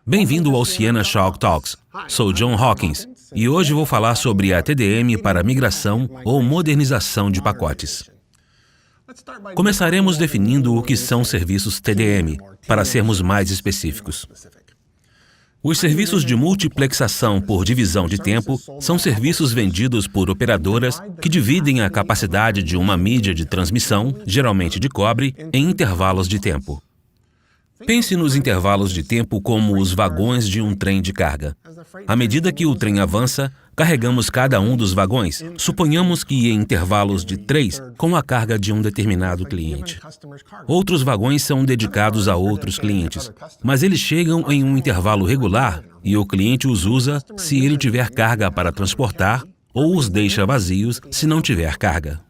Bem-vindo ao Siena Chalk Talks. Sou John Hawkins e hoje vou falar sobre a TDM para migração ou modernização de pacotes. Começaremos definindo o que são serviços TDM, para sermos mais específicos. Os serviços de multiplexação por divisão de tempo são serviços vendidos por operadoras que dividem a capacidade de uma mídia de transmissão, geralmente de cobre, em intervalos de tempo. Pense nos intervalos de tempo como os vagões de um trem de carga. À medida que o trem avança, carregamos cada um dos vagões, suponhamos que em intervalos de 3, com a carga de um determinado cliente. Outros vagões são dedicados a outros clientes, mas eles chegam em um intervalo regular e o cliente os usa se ele tiver carga para transportar ou os deixa vazios se não tiver carga.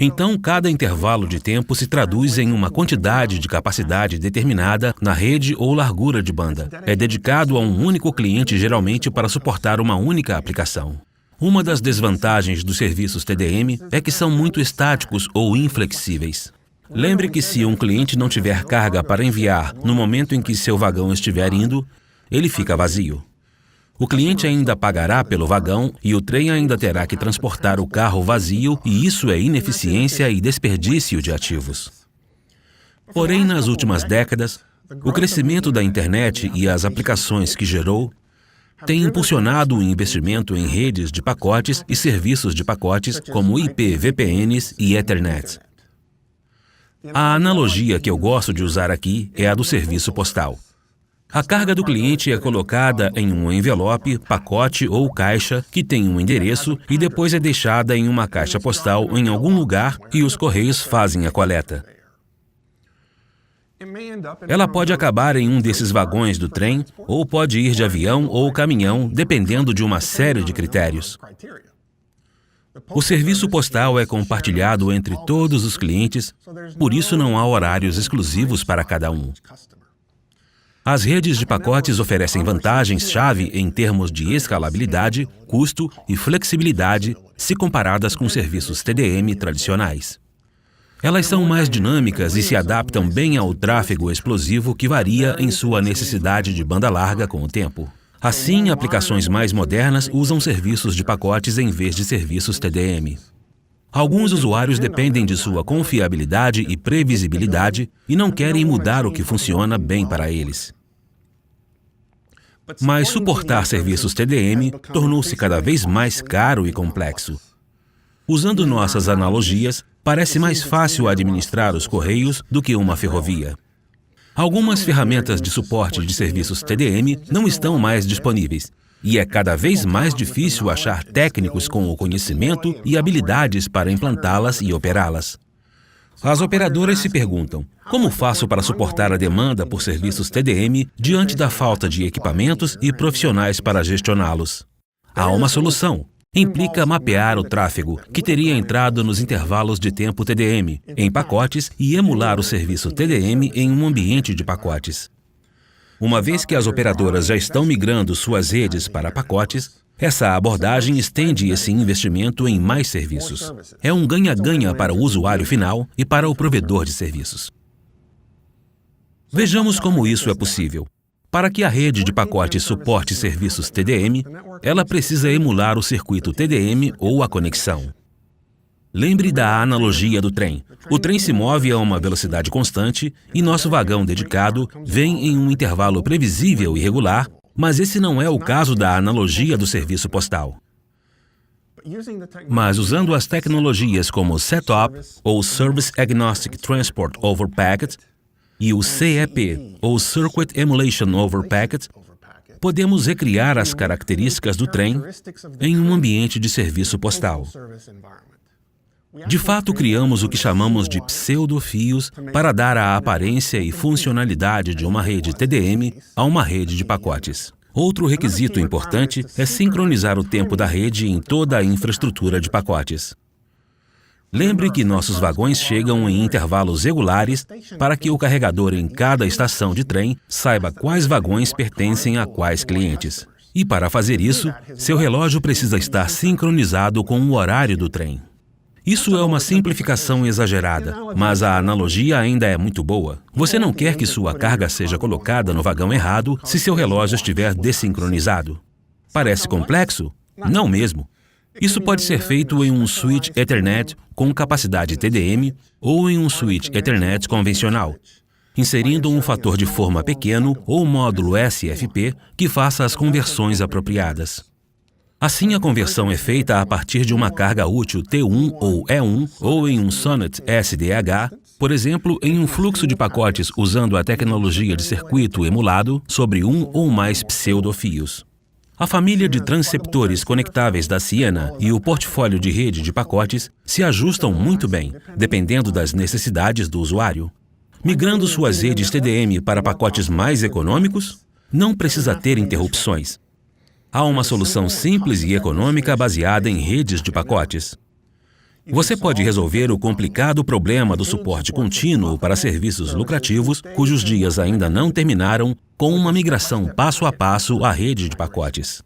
Então, cada intervalo de tempo se traduz em uma quantidade de capacidade determinada na rede ou largura de banda. É dedicado a um único cliente, geralmente para suportar uma única aplicação. Uma das desvantagens dos serviços TDM é que são muito estáticos ou inflexíveis. Lembre que se um cliente não tiver carga para enviar no momento em que seu vagão estiver indo, ele fica vazio. O cliente ainda pagará pelo vagão e o trem ainda terá que transportar o carro vazio e isso é ineficiência e desperdício de ativos. Porém, nas últimas décadas, o crescimento da internet e as aplicações que gerou tem impulsionado o investimento em redes de pacotes e serviços de pacotes como IP, VPNs e Ethernet. A analogia que eu gosto de usar aqui é a do serviço postal. A carga do cliente é colocada em um envelope, pacote ou caixa que tem um endereço e depois é deixada em uma caixa postal em algum lugar e os correios fazem a coleta. Ela pode acabar em um desses vagões do trem ou pode ir de avião ou caminhão, dependendo de uma série de critérios. O serviço postal é compartilhado entre todos os clientes, por isso não há horários exclusivos para cada um. As redes de pacotes oferecem vantagens-chave em termos de escalabilidade, custo e flexibilidade se comparadas com serviços TDM tradicionais. Elas são mais dinâmicas e se adaptam bem ao tráfego explosivo que varia em sua necessidade de banda larga com o tempo. Assim, aplicações mais modernas usam serviços de pacotes em vez de serviços TDM. Alguns usuários dependem de sua confiabilidade e previsibilidade e não querem mudar o que funciona bem para eles. Mas suportar serviços TDM tornou-se cada vez mais caro e complexo. Usando nossas analogias, parece mais fácil administrar os correios do que uma ferrovia. Algumas ferramentas de suporte de serviços TDM não estão mais disponíveis. E é cada vez mais difícil achar técnicos com o conhecimento e habilidades para implantá-las e operá-las. As operadoras se perguntam, como faço para suportar a demanda por serviços TDM diante da falta de equipamentos e profissionais para gestioná-los? Há uma solução. Implica mapear o tráfego que teria entrado nos intervalos de tempo TDM, em pacotes e emular o serviço TDM em um ambiente de pacotes. Uma vez que as operadoras já estão migrando suas redes para pacotes, essa abordagem estende esse investimento em mais serviços. É um ganha-ganha para o usuário final e para o provedor de serviços. Vejamos como isso é possível. Para que a rede de pacotes suporte serviços TDM, ela precisa emular o circuito TDM ou a conexão. Lembre da analogia do trem. O trem se move a uma velocidade constante e nosso vagão dedicado vem em um intervalo previsível e regular, mas esse não é o caso da analogia do serviço postal. Mas usando as tecnologias como Setup, ou Service Agnostic Transport over Packet, e o CEP, ou Circuit Emulation over Packet, podemos recriar as características do trem em um ambiente de serviço postal. De fato, criamos o que chamamos de pseudofios para dar a aparência e funcionalidade de uma rede TDM a uma rede de pacotes. Outro requisito importante é sincronizar o tempo da rede em toda a infraestrutura de pacotes. Lembre que nossos vagões chegam em intervalos regulares para que o carregador em cada estação de trem saiba quais vagões pertencem a quais clientes. E para fazer isso, seu relógio precisa estar sincronizado com o horário do trem. Isso é uma simplificação exagerada, mas a analogia ainda é muito boa. Você não quer que sua carga seja colocada no vagão errado se seu relógio estiver desincronizado. Parece complexo? Não mesmo. Isso pode ser feito em um switch Ethernet com capacidade TDM ou em um switch Ethernet convencional, inserindo um fator de forma pequeno ou módulo SFP que faça as conversões apropriadas. Assim, a conversão é feita a partir de uma carga útil T1 ou E1 ou em um Sonnet SDH, por exemplo, em um fluxo de pacotes usando a tecnologia de circuito emulado sobre um ou mais pseudofios. A família de transceptores conectáveis da Ciena e o portfólio de rede de pacotes se ajustam muito bem, dependendo das necessidades do usuário. Migrando suas redes TDM para pacotes mais econômicos, não precisa ter interrupções. Há uma solução simples e econômica baseada em redes de pacotes. Você pode resolver o complicado problema do suporte contínuo para serviços lucrativos cujos dias ainda não terminaram com uma migração passo a passo à rede de pacotes.